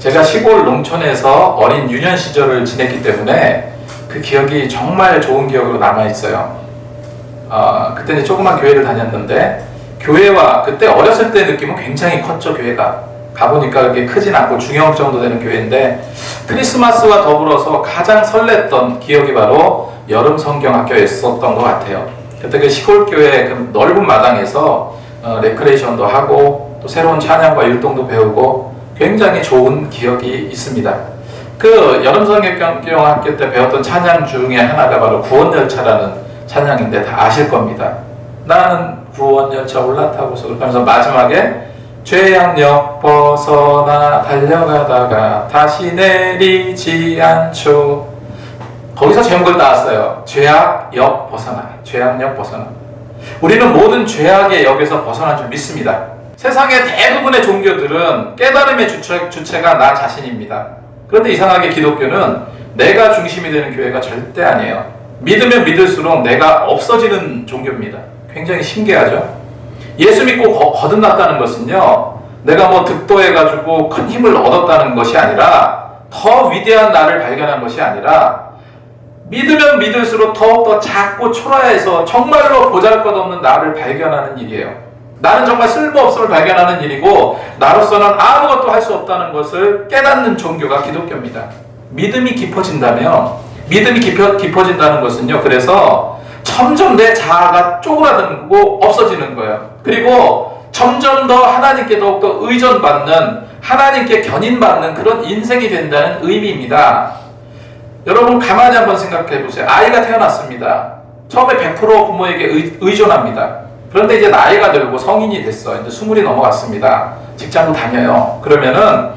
제가 시골 농촌에서 어린 유년 시절을 지냈기 때문에 그 기억이 정말 좋은 기억으로 남아있어요. 그때는 조그만 교회를 다녔는데 교회와 그때 어렸을 때 느낌은 굉장히 컸죠. 교회가 가보니까 그렇게 크진 않고 중형 정도 되는 교회인데 크리스마스와 더불어서 가장 설렜던 기억이 바로 여름 성경학교였었던 것 같아요. 그때 그 시골 교회 그 넓은 마당에서 레크레이션도 하고 또 새로운 찬양과 율동도 배우고 굉장히 좋은 기억이 있습니다. 그 여름 성경학교 때 배웠던 찬양 중에 하나가 바로 구원열차라는 찬양인데 다 아실 겁니다. 나는 구원열차 올라타고서 그러면서 마지막에 죄악역 벗어나 달려가다가 다시 내리지 않죠. 거기서 제목을 따왔어요. 죄악역 벗어나, 죄악역 벗어나. 우리는 모든 죄악의 역에서 벗어난 줄 믿습니다. 세상의 대부분의 종교들은 깨달음의 주체가 나 자신입니다. 그런데 이상하게 기독교는 내가 중심이 되는 교회가 절대 아니에요. 믿으면 믿을수록 내가 없어지는 종교입니다. 굉장히 신기하죠? 예수 믿고 거듭났다는 것은요, 내가 뭐 득도해가지고 큰 힘을 얻었다는 것이 아니라, 더 위대한 나를 발견한 것이 아니라, 믿으면 믿을수록 더욱더 작고 초라해서 정말로 보잘것없는 나를 발견하는 일이에요. 나는 정말 쓸모없음을 발견하는 일이고 나로서는 아무것도 할 수 없다는 것을 깨닫는 종교가 기독교입니다. 믿음이 깊어진다면, 믿음이 깊어진다는 것은요, 그래서 점점 내 자아가 쪼그라들고 없어지는 거예요. 그리고 점점 더 하나님께 더욱더 의존받는, 하나님께 견인받는 그런 인생이 된다는 의미입니다. 여러분 가만히 한번 생각해 보세요. 아이가 태어났습니다. 처음에 100% 부모에게 의존합니다. 그런데 이제 나이가 들고 성인이 됐어. 이제 20이 넘어갔습니다. 직장도 다녀요. 그러면은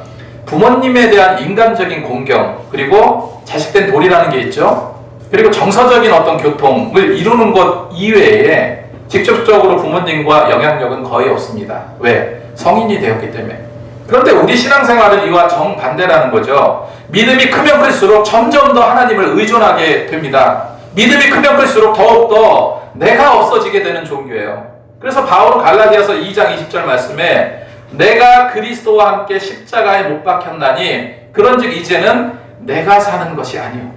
부모님에 대한 인간적인 공경, 그리고 자식된 도리라는 게 있죠. 그리고 정서적인 어떤 교통을 이루는 것 이외에 직접적으로 부모님과 영향력은 거의 없습니다. 왜? 성인이 되었기 때문에. 그런데 우리 신앙생활은 이와 정반대라는 거죠. 믿음이 크면 클수록 점점 더 하나님을 의존하게 됩니다. 믿음이 크면 클수록 더욱더 내가 없어지게 되는 종교예요. 그래서 바울은 갈라디아서 2장 20절 말씀에 내가 그리스도와 함께 십자가에 못 박혔나니 그런즉 이제는 내가 사는 것이 아니요.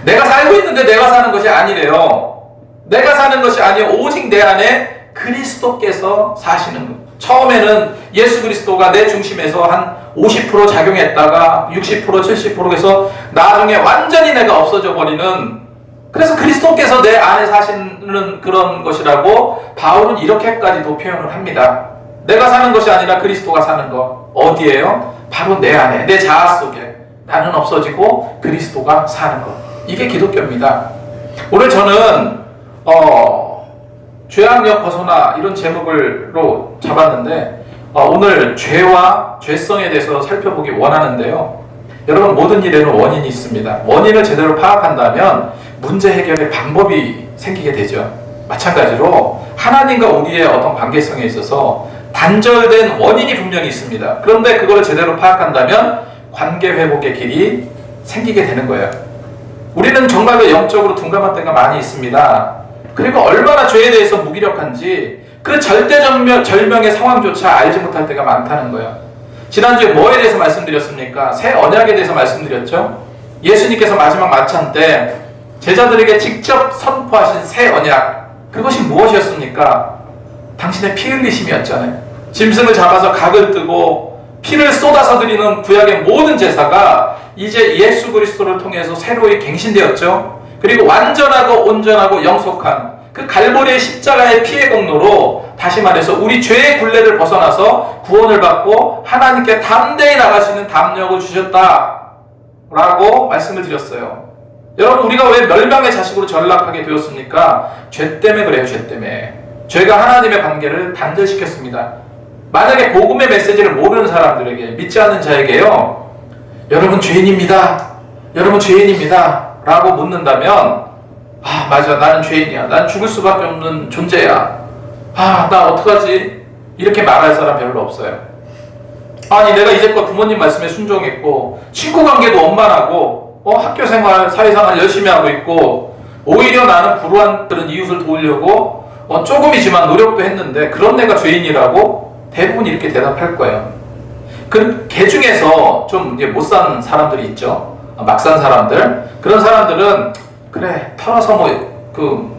내가 살고 있는데 내가 사는 것이 아니래요. 내가 사는 것이 아니요. 오직 내 안에 그리스도께서 사시는 것. 처음에는 예수 그리스도가 내 중심에서 한 50% 작용했다가 60% 70%에서 나중에 완전히 내가 없어져 버리는, 그래서 그리스도께서 내 안에 사시는 그런 것이라고 바울은 이렇게까지도 표현을 합니다. 내가 사는 것이 아니라 그리스도가 사는 것. 어디에요? 바로 내 안에, 내 자아 속에. 나는 없어지고 그리스도가 사는 것. 이게 기독교입니다. 오늘 저는 죄악역 벗어나 이런 제목으로 잡았는데 오늘 죄와 죄성에 대해서 살펴보기 원하는데요. 여러분 모든 일에는 원인이 있습니다. 원인을 제대로 파악한다면 문제 해결의 방법이 생기게 되죠. 마찬가지로 하나님과 우리의 어떤 관계성에 있어서 단절된 원인이 분명히 있습니다. 그런데 그걸 제대로 파악한다면 관계 회복의 길이 생기게 되는 거예요. 우리는 정말로 영적으로 둔감한 때가 많이 있습니다. 그리고 얼마나 죄에 대해서 무기력한지 그 절대절명의 상황조차 알지 못할 때가 많다는 거예요. 지난주에 뭐에 대해서 말씀드렸습니까? 새 언약에 대해서 말씀드렸죠. 예수님께서 마지막 만찬 때 제자들에게 직접 선포하신 새 언약, 그것이 무엇이었습니까? 당신의 피 흘리심이었잖아요. 짐승을 잡아서 각을 뜨고 피를 쏟아서 드리는 구약의 모든 제사가 이제 예수 그리스도를 통해서 새로이 갱신되었죠. 그리고 완전하고 온전하고 영속한 그 갈보리의 십자가의 피의 공로로, 다시 말해서 우리 죄의 굴레를 벗어나서 구원을 받고 하나님께 담대히 나갈 수 있는 담력을 주셨다라고 말씀을 드렸어요. 여러분 우리가 왜 멸망의 자식으로 전락하게 되었습니까? 죄 때문에 그래요. 죄 때문에. 죄가 하나님의 관계를 단절시켰습니다. 만약에 복음의 메시지를 모르는 사람들에게, 믿지 않는 자에게요, 여러분 죄인입니다, 여러분 죄인입니다 라고 묻는다면, 아 맞아, 나는 죄인이야, 난 죽을 수밖에 없는 존재야, 아 나 어떡하지, 이렇게 말할 사람 별로 없어요. 아니 내가 이제껏 부모님 말씀에 순종했고 친구관계도 원만하고 학교생활 사회생활 열심히 하고 있고, 오히려 나는 불우한 그런 이웃을 도우려고 조금이지만 노력도 했는데 그런 내가 죄인이라고 대부분 이렇게 대답할 거예요. 개 중에서 좀 이제 못 산 사람들이 있죠. 막 산 사람들. 그런 사람들은 그래 털어서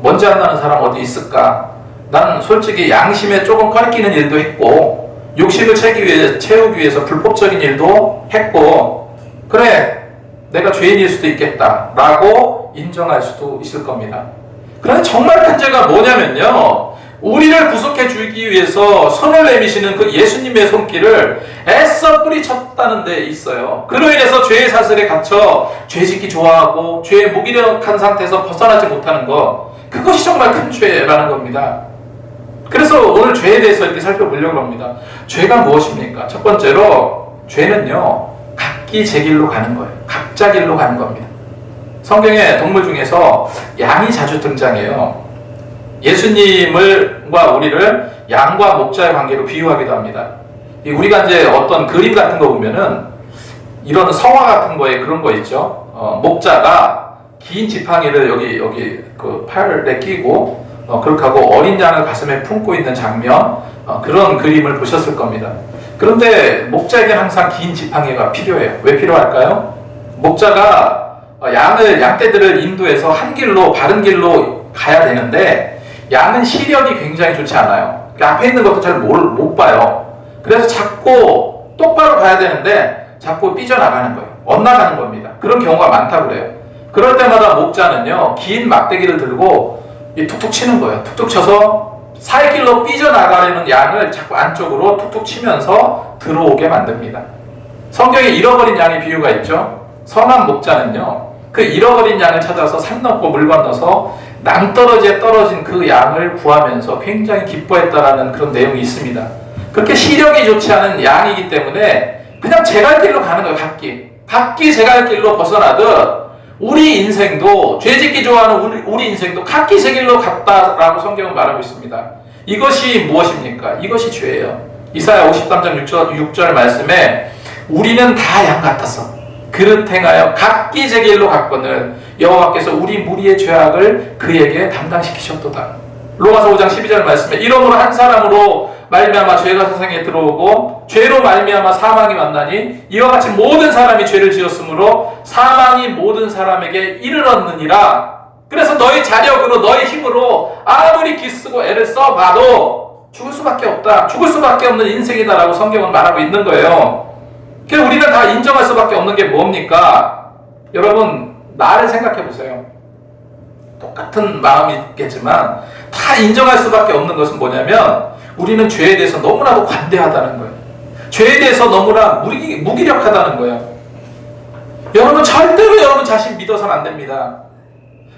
먼지 안 나는 사람 어디 있을까? 난 솔직히 양심에 조금 꺼리끼는 일도 했고 욕심을 채우기 위해서 불법적인 일도 했고 그래 내가 죄인일 수도 있겠다 라고 인정할 수도 있을 겁니다. 그런데 정말 문제가 뭐냐면요, 우리를 구속해 주기 위해서 손을 내미시는 그 예수님의 손길을 애써 뿌리쳤다는 데 있어요. 그로 인해서 죄의 사슬에 갇혀 죄짓기 좋아하고 죄에 무기력한 상태에서 벗어나지 못하는 것, 그것이 정말 큰 죄라는 겁니다. 그래서 오늘 죄에 대해서 이렇게 살펴보려고 합니다. 죄가 무엇입니까? 첫 번째로 죄는요, 각기 제 길로 가는 거예요. 각자 길로 가는 겁니다. 성경의 동물 중에서 양이 자주 등장해요. 예수님과 우리를 양과 목자의 관계로 비유하기도 합니다. 우리가 이제 어떤 그림 같은 거 보면은 이런 성화 같은 거에 그런 거 있죠. 목자가 긴 지팡이를 여기 그 팔에 끼고 그렇게 하고 어린 양을 가슴에 품고 있는 장면, 그런 그림을 보셨을 겁니다. 그런데 목자에게는 항상 긴 지팡이가 필요해요. 왜 필요할까요? 목자가 양떼들을 인도해서 한 길로, 바른 길로 가야 되는데 양은 시력이 굉장히 좋지 않아요. 앞에 있는 것도 잘 못 봐요. 그래서 자꾸 똑바로 가야 되는데 자꾸 삐져나가는 거예요. 엇나가는 겁니다. 그런 경우가 많다고 그래요. 그럴 때마다 목자는요, 긴 막대기를 들고 툭툭 치는 거예요. 툭툭 쳐서 살길로 삐져나가려는 양을 자꾸 안쪽으로 툭툭 치면서 들어오게 만듭니다. 성경에 잃어버린 양의 비유가 있죠. 선한 목자는요, 그 잃어버린 양을 찾아서 산 넘고 물 건너서 낭떠러지에 떨어진 그 양을 구하면서 굉장히 기뻐했다라는 그런 내용이 있습니다. 그렇게 시력이 좋지 않은 양이기 때문에 그냥 제 갈 길로 가는 거예요. 각기 제 갈 길로 벗어나듯 우리 인생도, 죄짓기 좋아하는 우리 인생도 각기 제 길로 갔다라고 성경은 말하고 있습니다. 이것이 무엇입니까? 이것이 죄예요. 이사야 53장 6절 말씀에 우리는 다 양 같았어. 그릇 행하여 각기 제 길로 갔거늘 여호와께서 우리 무리의 죄악을 그에게 담당시키셨도다. 로마서 5장 12절 말씀에 이러므로 한 사람으로 말미암아 죄가 세상에 들어오고 죄로 말미암아 사망이 왔나니 이와 같이 모든 사람이 죄를 지었으므로 사망이 모든 사람에게 이르렀느니라. 그래서 너희 자력으로, 너희 힘으로 아무리 기쓰고 애를 써봐도 죽을 수밖에 없다. 죽을 수밖에 없는 인생이다라고 성경은 말하고 있는 거예요. 그래서 우리는 다 인정할 수밖에 없는 게 뭡니까? 여러분, 나를 생각해 보세요. 똑같은 마음이 있겠지만 다 인정할 수밖에 없는 것은 뭐냐면 우리는 죄에 대해서 너무나도 관대하다는 거예요. 죄에 대해서 너무나 무기력하다는 거예요. 여러분, 절대로 여러분 자신 믿어서는 안 됩니다.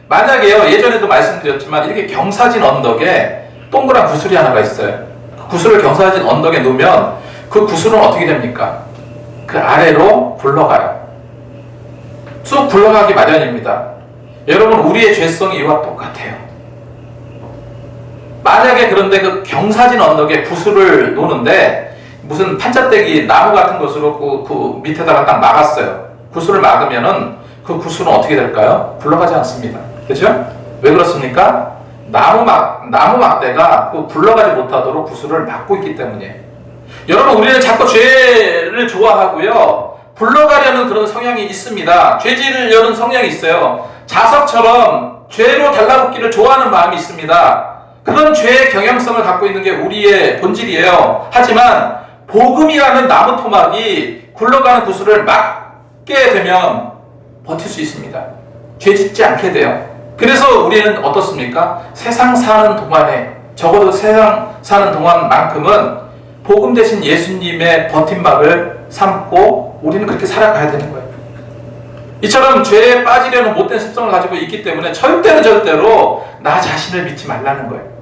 만약에요, 예전에도 말씀드렸지만 이렇게 경사진 언덕에 동그란 구슬이 하나가 있어요. 그 구슬을 경사진 언덕에 놓으면 그 구슬은 어떻게 됩니까? 그 아래로 굴러가요. 쑥 굴러가기 마련입니다. 여러분, 우리의 죄성이 이와 똑같아요. 만약에 그런데 그 경사진 언덕에 구슬을 놓는데 무슨 판자떼기 나무 같은 것으로 그 밑에다가 딱 막았어요. 구슬을 막으면은 그 구슬은 어떻게 될까요? 굴러가지 않습니다. 그죠? 왜 그렇습니까? 나무 막대가 그 굴러가지 못하도록 구슬을 막고 있기 때문이에요. 여러분, 우리는 자꾸 죄를 좋아하고요, 굴러가려는 그런 성향이 있습니다. 죄지으려는 성향이 있어요. 자석처럼 죄로 달라붙기를 좋아하는 마음이 있습니다. 그런 죄의 경향성을 갖고 있는 게 우리의 본질이에요. 하지만 복음이라는 나무 토막이 굴러가는 구슬을 막게 되면 버틸 수 있습니다. 죄 짓지 않게 돼요. 그래서 우리는 어떻습니까? 세상 사는 동안에, 적어도 세상 사는 동안만큼은 복음 대신 예수님의 버팀막을 삼고 우리는 그렇게 살아가야 되는 거예요. 이처럼 죄에 빠지려는 못된 습성을 가지고 있기 때문에 절대로 나 자신을 믿지 말라는 거예요.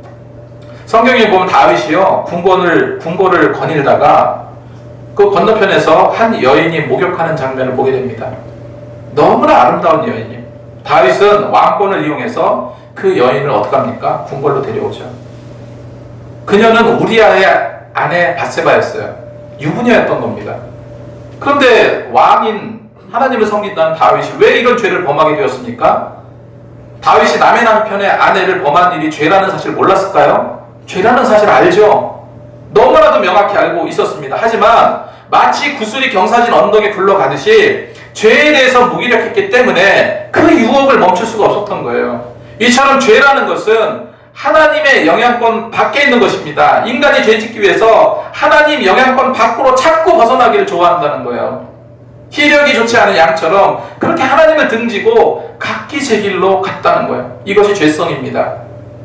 성경에 보면 다윗이요, 궁궐을 거닐다가 그 건너편에서 한 여인이 목욕하는 장면을 보게 됩니다. 너무나 아름다운 여인이에요. 다윗은 왕권을 이용해서 그 여인을 어떻게 합니까? 궁궐로 데려오죠. 그녀는 우리아의 아내 밧세바였어요. 유부녀였던 겁니다. 그런데 왕인 하나님을 섬긴다는 다윗이 왜 이런 죄를 범하게 되었습니까? 다윗이 남의 남편의 아내를 범한 일이 죄라는 사실을 몰랐을까요? 죄라는 사실을 알죠. 너무나도 명확히 알고 있었습니다. 하지만 마치 구슬이 경사진 언덕에 굴러가듯이 죄에 대해서 무기력했기 때문에 그 유혹을 멈출 수가 없었던 거예요. 이처럼 죄라는 것은 하나님의 영향권 밖에 있는 것입니다. 인간이 죄짓기 위해서 하나님 영향권 밖으로 자꾸 벗어나기를 좋아한다는 거예요. 희력이 좋지 않은 양처럼 그렇게 하나님을 등지고 각기 제 길로 갔다는 거예요. 이것이 죄성입니다.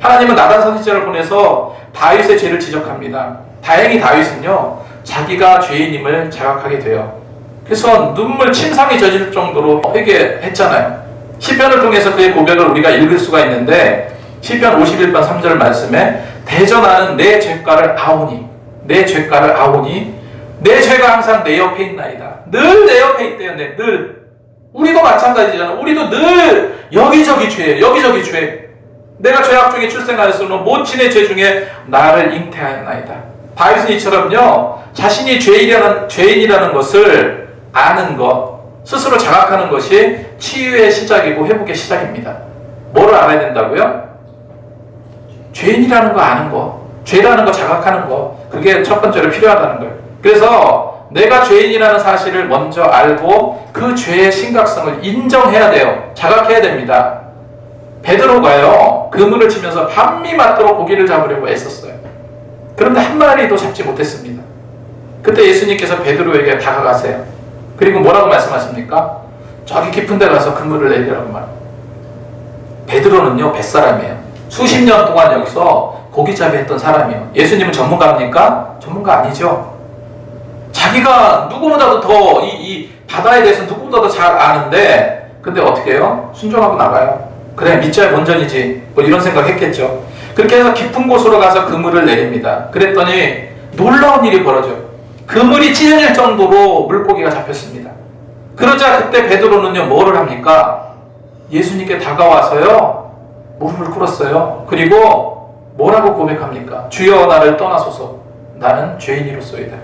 하나님은 나단 선지자를 보내서 다윗의 죄를 지적합니다. 다행히 다윗은요, 자기가 죄인임을 자각하게 돼요. 그래서 눈물 침상이 젖을 정도로 회개했잖아요. 시편을 통해서 그의 고백을 우리가 읽을 수가 있는데, 시편 51편 3절 말씀에 대전하는 내 죄가를 아오니, 내 죄가를 아오니, 내 죄가 항상 내 옆에 있나이다. 늘 내 옆에 있대요. 늘. 우리도 마찬가지잖아. 우리도 늘 여기저기 죄, 여기저기 죄. 내가 죄악 중에 출생하였으므로 모친의 죄 중에 나를 잉태하였나이다. 다윗은 이처럼요, 자신이 죄인이라는 것을 아는 것, 스스로 자각하는 것이 치유의 시작이고 회복의 시작입니다. 뭐를 알아야 된다고요? 죄인이라는 거 아는 거, 죄라는 거 자각하는 거, 그게 첫 번째로 필요하다는 거예요. 그래서 내가 죄인이라는 사실을 먼저 알고 그 죄의 심각성을 인정해야 돼요. 자각해야 됩니다. 베드로가요, 그물을 치면서 밤이 맞도록 고기를 잡으려고 애썼어요. 그런데 한 마리도 잡지 못했습니다. 그때 예수님께서 베드로에게 다가가세요. 그리고 뭐라고 말씀하십니까? 저기 깊은 데 가서 그물을 내리라고 말. 베드로는요, 뱃사람이에요. 수십 년 동안 여기서 고기잡이 했던 사람이에요. 예수님은 전문가입니까? 전문가 아니죠. 자기가 누구보다도 더 이 바다에 대해서 누구보다도 잘 아는데, 근데 어떻게 해요? 순종하고 나가요. 그래, 믿자야 본전이지, 뭐 이런 생각 했겠죠. 그렇게 해서 깊은 곳으로 가서 그물을 내립니다. 그랬더니 놀라운 일이 벌어져요. 그물이 찢어질 정도로 물고기가 잡혔습니다. 그러자 그때 베드로는요, 뭐를 합니까? 예수님께 다가와서요, 무릎을 꿇었어요. 그리고 뭐라고 고백합니까? 주여 나를 떠나소서, 나는 죄인이로소이다.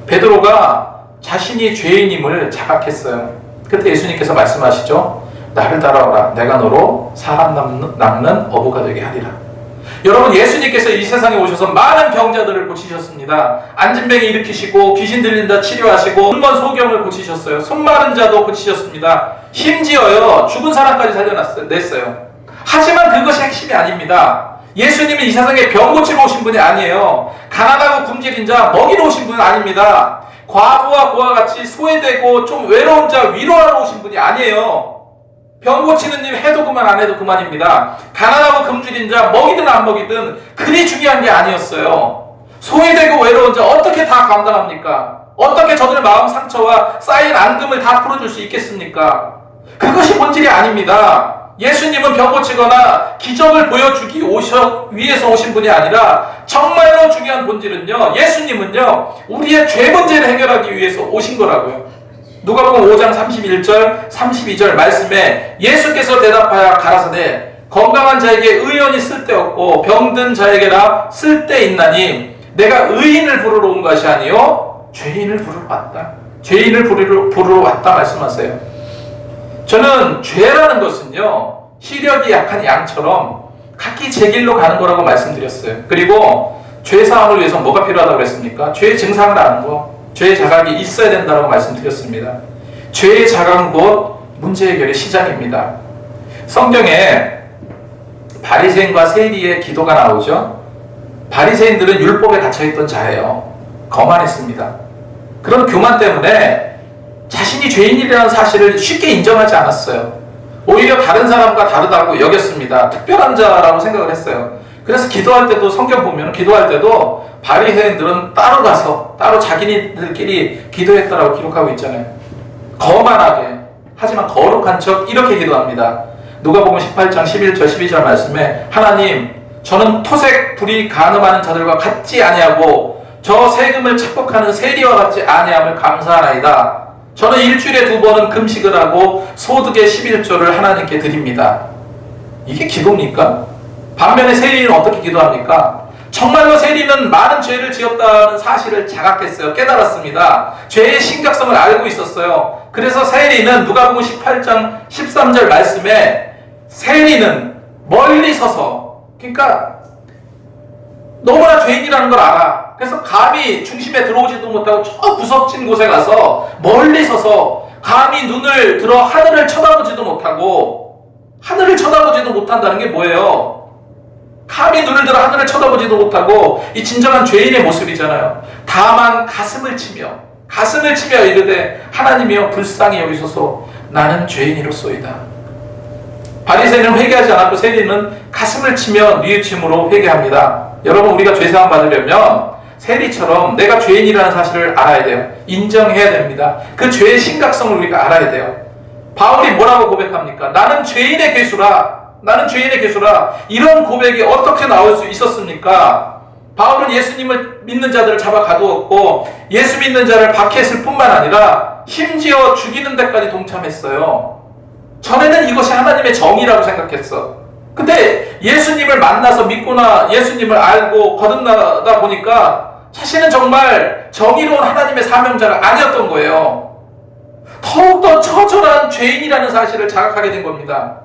베드로가 자신이 죄인임을 자각했어요. 그때 예수님께서 말씀하시죠. 나를 따라오라. 내가 너로 사람 낚는 어부가 되게 하리라. 여러분, 예수님께서 이 세상에 오셔서 많은 병자들을 고치셨습니다. 안진뱅이 일으키시고 귀신 들린 자 치료하시고 눈먼 소경을 고치셨어요. 손 마른 자도 고치셨습니다. 심지어요, 죽은 사람까지 살려냈어요. 하지만 그것이 핵심이 아닙니다. 예수님은 이 세상에 병 고치러 오신 분이 아니에요. 가난하고 굶주린 자 먹이러 오신 분은 아닙니다. 과부와 고와 같이 소외되고 좀 외로운 자 위로하러 오신 분이 아니에요. 병 고치는 일 해도 그만 안 해도 그만입니다. 가난하고 굶주린 자 먹이든 안 먹이든 그리 중요한 게 아니었어요. 소외되고 외로운 자 어떻게 다 감당합니까? 어떻게 저들 마음 상처와 쌓인 앙금을 다 풀어줄 수 있겠습니까? 그것이 본질이 아닙니다. 예수님은 병 고치거나 기적을 보여주기 위해서 오신 분이 아니라 정말로 중요한 본질은요, 예수님은요, 우리의 죄 문제를 해결하기 위해서 오신 거라고요. 누가복음 5장 31절 32절 말씀에 예수께서 대답하여 가라사대 건강한 자에게 의원이 쓸데없고 병든 자에게라 쓸데있나니 내가 의인을 부르러 온 것이 아니요 죄인을 부르러 왔다. 죄인을 부르러 왔다 말씀하세요. 저는 죄라는 것은요, 시력이 약한 양처럼 각기 제 길로 가는 거라고 말씀드렸어요. 그리고 죄사함을 위해서 뭐가 필요하다고 했습니까? 죄의 증상을 아는 거, 죄의 자각이 있어야 된다고 말씀드렸습니다. 죄의 자각은 곧 문제 해결의 시작입니다. 성경에 바리새인과 세리의 기도가 나오죠. 바리새인들은 율법에 갇혀있던 자예요. 거만했습니다. 그런 교만 때문에 자신이 죄인이라는 사실을 쉽게 인정하지 않았어요. 오히려 다른 사람과 다르다고 여겼습니다. 특별한 자라고 생각을 했어요. 그래서 기도할 때도, 성경 보면 기도할 때도 바리새인들은 따로 가서 따로 자기네들끼리 기도했다라고 기록하고 있잖아요. 거만하게, 하지만 거룩한 척 이렇게 기도합니다. 누가복음 18장 11절 12절 말씀에 하나님, 저는 토색 불이 간음하는 자들과 같지 아니하고 저 세금을 착복하는 세리와 같지 아니함을 감사하나이다. 저는 일주일에 2번은 금식을 하고 소득의 11조를 하나님께 드립니다. 이게 기도입니까? 반면에 세리는 어떻게 기도합니까? 정말로 세리는 많은 죄를 지었다는 사실을 자각했어요. 깨달았습니다. 죄의 심각성을 알고 있었어요. 그래서 세리는 누가복음 18장 13절 말씀에 세리는 멀리 서서, 그러니까 너무나 죄인이라는 걸 알아. 그래서 감히 중심에 들어오지도 못하고 저 구석진 곳에 가서 멀리 서서 감히 눈을 들어 하늘을 쳐다보지도 못하고, 하늘을 쳐다보지도 못한다는 게 뭐예요? 감히 눈을 들어 하늘을 쳐다보지도 못하고, 이 진정한 죄인의 모습이잖아요. 다만 가슴을 치며 이르되 하나님이여 불쌍히 여기소서 나는 죄인이로소이다. 바리새인은 회개하지 않았고 세리는 가슴을 치며 뉘우침으로 회개합니다. 여러분, 우리가 죄사함 받으려면 세리처럼 내가 죄인이라는 사실을 알아야 돼요. 인정해야 됩니다. 그 죄의 심각성을 우리가 알아야 돼요. 바울이 뭐라고 고백합니까? 나는 죄인의 괴수라. 이런 고백이 어떻게 나올 수 있었습니까? 바울은 예수님을 믿는 자들을 잡아 가두었고 예수 믿는 자를 박해했을 뿐만 아니라 심지어 죽이는 데까지 동참했어요. 전에는 이것이 하나님의 정의라고 생각했어. 근데 예수님을 만나서 믿거나 예수님을 알고 거듭나다 보니까 자신은 정말 정의로운 하나님의 사명자가 아니었던 거예요. 더욱더 처절한 죄인이라는 사실을 자각하게 된 겁니다.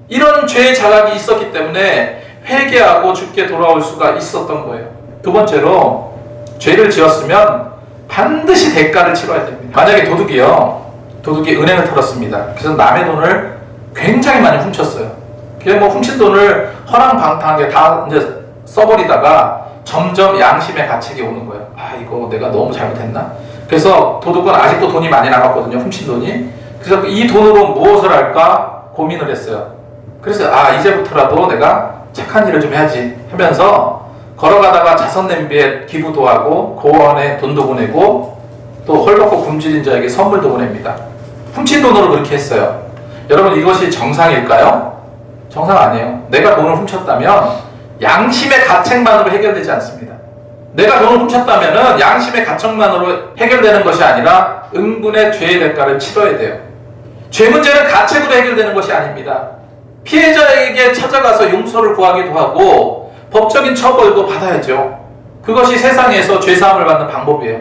이런 죄의 자각이 있었기 때문에 회개하고 죽게 돌아올 수가 있었던 거예요. 두 번째로, 죄를 지었으면 반드시 대가를 치러야 됩니다. 만약에 도둑이 은행을 털었습니다. 그래서 남의 돈을 굉장히 많이 훔쳤어요. 그냥 훔친 돈을 허랑방탕하게 다 이제 써버리다가 점점 양심의 가책이 오는 거예요. 아, 이거 내가 너무 잘못했나? 그래서 도둑은 아직도 돈이 많이 남았거든요. 훔친 돈이. 그래서 이 돈으로 무엇을 할까 고민을 했어요. 그래서 이제부터라도 내가 착한 일을 좀 해야지 하면서 걸어가다가 자선 냄비에 기부도 하고 고원에 돈도 보내고 또 헐벗고 굶주린 자에게 선물도 보냅니다. 훔친 돈으로 그렇게 했어요. 여러분, 이것이 정상일까요? 정상 아니에요. 내가 돈을 훔쳤다면 양심의 가책만으로 해결되지 않습니다. 내가 돈을 훔쳤다면 양심의 가책만으로 해결되는 것이 아니라 응분의 죄의 대가를 치러야 돼요. 죄 문제는 가책으로 해결되는 것이 아닙니다. 피해자에게 찾아가서 용서를 구하기도 하고 법적인 처벌도 받아야죠. 그것이 세상에서 죄사함을 받는 방법이에요.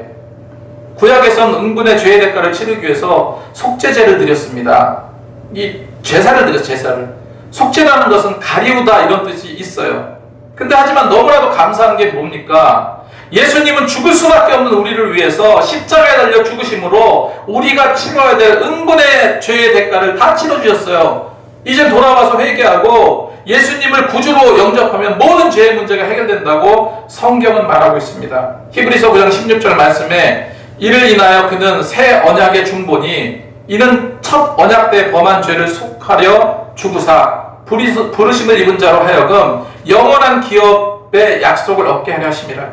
구약에서는 응분의 죄의 대가를 치르기 위해서 속죄제를 드렸습니다. 이 제사를 드렸어요. 제사를. 속죄라는 것은 가리우다 이런 뜻이 있어요. 근데 하지만 너무나도 감사한 게 뭡니까? 예수님은 죽을 수밖에 없는 우리를 위해서 십자가에 달려 죽으심으로 우리가 치러야 될 응분의 죄의 대가를 다 치러주셨어요. 이제 돌아와서 회개하고 예수님을 구주로 영접하면 모든 죄의 문제가 해결된다고 성경은 말하고 있습니다. 히브리서 9장 16절 말씀에 이를 인하여 그는 새 언약의 중보니 이는 첫 언약 때 범한 죄를 속하려 죽으사 부르심을 입은 자로 하여금 영원한 기업의 약속을 얻게 하려 하심이라.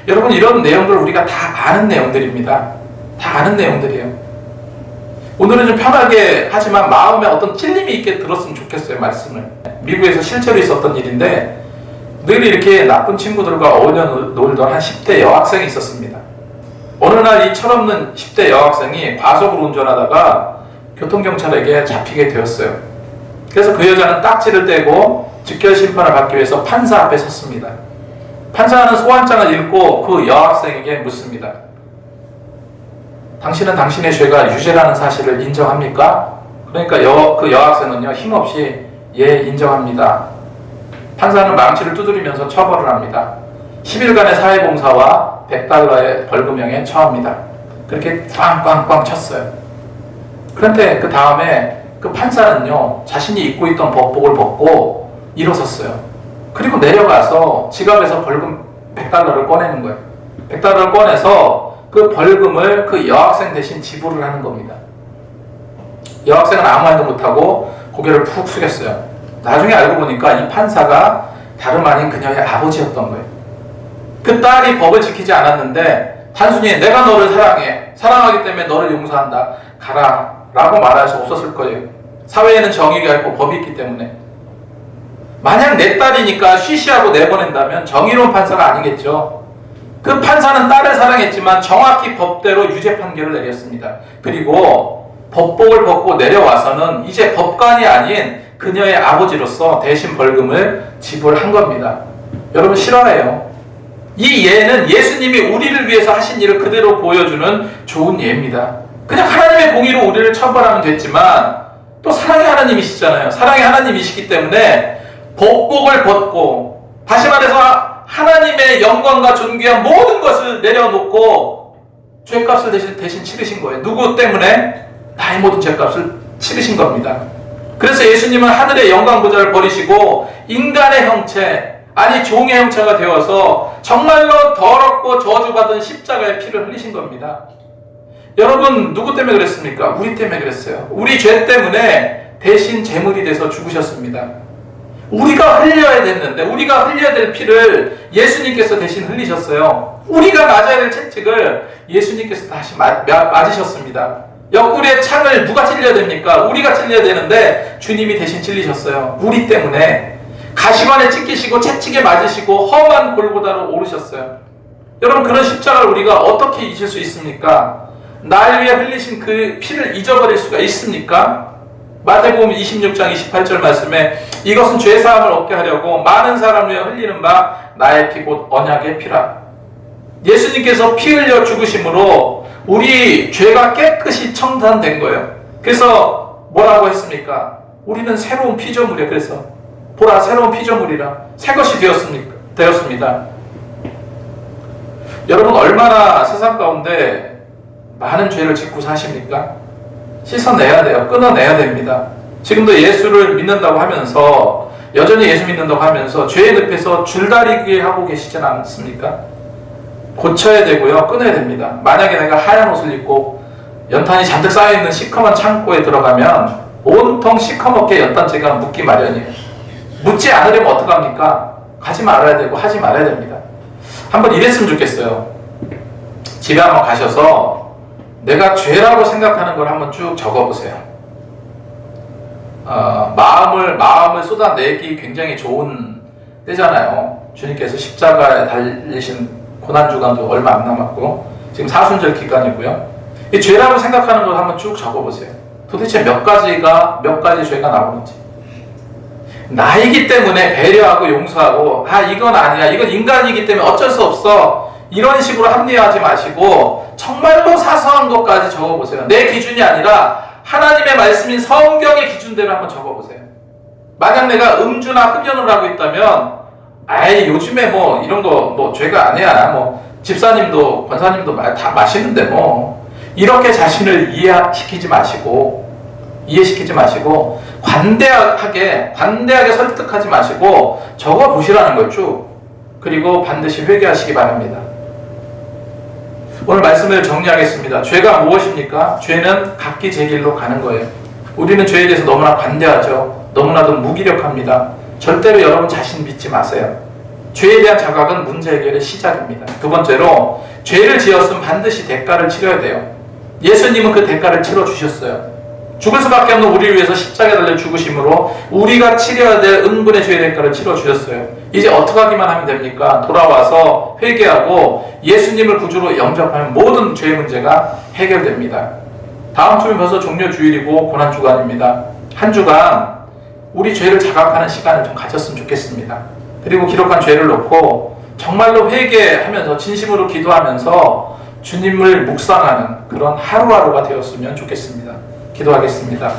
여러분, 이런 내용들을 우리가 다 아는 내용들입니다. 다 아는 내용들이에요. 오늘은 좀 편하게 하지만 마음에 어떤 찔림이 있게 들었으면 좋겠어요, 말씀을. 미국에서 실제로 있었던 일인데 늘 이렇게 나쁜 친구들과 어울려 놀던 한 10대 여학생이 있었습니다. 어느 날 이 철없는 10대 여학생이 과속으로 운전하다가 교통경찰에게 잡히게 되었어요. 그래서 그 여자는 딱지를 떼고 즉결 심판을 받기 위해서 판사 앞에 섰습니다. 판사는 소환장을 읽고 그 여학생에게 묻습니다. 당신은 당신의 죄가 유죄라는 사실을 인정합니까? 그러니까 그 여학생은요, 힘없이 예, 인정합니다. 판사는 망치를 두드리면서 처벌을 합니다. 10일간의 사회봉사와 $100의 벌금형에 처합니다. 그렇게 꽝꽝꽝 쳤어요. 그런데 그 다음에 그 판사는요, 자신이 입고 있던 법복을 벗고 일어섰어요. 그리고 내려가서 지갑에서 벌금 $100를 꺼내는 거예요. $100를 꺼내서 그 벌금을 그 여학생 대신 지불을 하는 겁니다. 여학생은 아무 말도 못하고 고개를 푹 숙였어요. 나중에 알고 보니까 이 판사가 다름 아닌 그녀의 아버지였던 거예요. 그 딸이 법을 지키지 않았는데 단순히 내가 너를 사랑해, 사랑하기 때문에 너를 용서한다, 가라 라고 말할 수 없었을 거예요. 사회에는 정의가 있고 법이 있기 때문에. 만약 내 딸이니까 쉬쉬하고 내보낸다면 정의로운 판사가 아니겠죠. 그 판사는 딸을 사랑했지만 정확히 법대로 유죄 판결을 내렸습니다. 그리고 법복을 벗고 내려와서는 이제 법관이 아닌 그녀의 아버지로서 대신 벌금을 지불한 겁니다. 여러분, 싫어해요. 이 예는 예수님이 우리를 위해서 하신 일을 그대로 보여주는 좋은 예입니다. 그냥 하나님의 공의로 우리를 처벌하면 됐지만 또 사랑의 하나님이시잖아요. 사랑의 하나님이시기 때문에 법복을 벗고, 다시 말해서 하나님의 영광과 존귀한 모든 것을 내려놓고 죄값을 대신 치르신 거예요. 누구 때문에? 나의 모든 죄값을 치르신 겁니다. 그래서 예수님은 하늘의 영광 보좌를 버리시고 인간의 형체, 아니 종의 형체가 되어서 정말로 더럽고 저주받은 십자가의 피를 흘리신 겁니다. 여러분, 누구 때문에 그랬습니까? 우리 때문에 그랬어요. 우리 죄 때문에 대신 제물이 돼서 죽으셨습니다. 우리가 흘려야 됐는데, 우리가 흘려야 될 피를 예수님께서 대신 흘리셨어요. 우리가 맞아야 될 채찍을 예수님께서 다시 맞으셨습니다. 옆구리에 창을 누가 찔려야 됩니까? 우리가 찔려야 되는데 주님이 대신 찔리셨어요. 우리 때문에 가시관에 찢기시고 채찍에 맞으시고 험한 골고다로 오르셨어요. 여러분, 그런 십자가를 우리가 어떻게 잊을 수 있습니까? 날 위해 흘리신 그 피를 잊어버릴 수가 있습니까? 마태복음 26장 28절 말씀에 이것은 죄사함을 얻게 하려고 많은 사람을 위해 흘리는 바 나의 피 곧 언약의 피라. 예수님께서 피 흘려 죽으심으로 우리 죄가 깨끗이 청산된 거예요. 그래서 뭐라고 했습니까? 우리는 새로운 피조물이에요. 그래서 보라, 새로운 피조물이라 새 것이 되었습니다. 여러분, 얼마나 세상 가운데 많은 죄를 짓고 사십니까? 씻어내야 돼요. 끊어내야 됩니다. 지금도 예수를 믿는다고 하면서, 여전히 예수 믿는다고 하면서 죄의 늪에서 줄다리기 하고 계시진 않습니까? 고쳐야 되고요. 끊어야 됩니다. 만약에 내가 하얀 옷을 입고 연탄이 잔뜩 쌓여있는 시커먼 창고에 들어가면 온통 시커멓게 연탄재가 묻기 마련이에요. 묻지 않으려면 어떡합니까? 가지 말아야 되고 하지 말아야 됩니다. 한번 이랬으면 좋겠어요. 집에 한번 가셔서 내가 죄라고 생각하는 걸 한번 쭉 적어보세요. 마음을 쏟아내기 굉장히 좋은 때잖아요. 주님께서 십자가에 달리신 고난주간도 얼마 안 남았고 지금 사순절 기간이고요. 이 죄라고 생각하는 걸 한번 쭉 적어보세요. 도대체 몇 가지 죄가 나오는지. 나이기 때문에 배려하고 용서하고, 이건 아니야, 이건 인간이기 때문에 어쩔 수 없어, 이런 식으로 합리화하지 마시고 정말로 사소한 것까지 적어보세요. 내 기준이 아니라 하나님의 말씀인 성경의 기준대로 한번 적어보세요. 만약 내가 음주나 흡연을 하고 있다면, 요즘에 뭐 이런 거 뭐 죄가 아니야, 뭐 집사님도 권사님도 다 마시는데 뭐, 이렇게 자신을 이해시키지 마시고 관대하게 설득하지 마시고 적어보시라는 걸 쭉. 그리고 반드시 회개하시기 바랍니다. 오늘 말씀을 정리하겠습니다. 죄가 무엇입니까? 죄는 각기 제 길로 가는 거예요. 우리는 죄에 대해서 너무나 관대하죠. 너무나도 무기력합니다. 절대로 여러분 자신 믿지 마세요. 죄에 대한 자각은 문제 해결의 시작입니다. 두 번째로, 죄를 지었으면 반드시 대가를 치러야 돼요. 예수님은 그 대가를 치러주셨어요. 죽을 수밖에 없는 우리를 위해서 십자가에 달려 죽으심으로 우리가 치려야 될 은분의 죄의 대가를 치러주셨어요. 이제 어떻게 하기만 하면 됩니까? 돌아와서 회개하고 예수님을 구주로 영접하면 모든 죄의 문제가 해결됩니다. 다음 주면 벌써 종료주일이고 고난주간입니다. 한 주간 우리 죄를 자각하는 시간을 좀 가졌으면 좋겠습니다. 그리고 기록한 죄를 놓고 정말로 회개하면서 진심으로 기도하면서 주님을 묵상하는 그런 하루하루가 되었으면 좋겠습니다. 기도하겠습니다.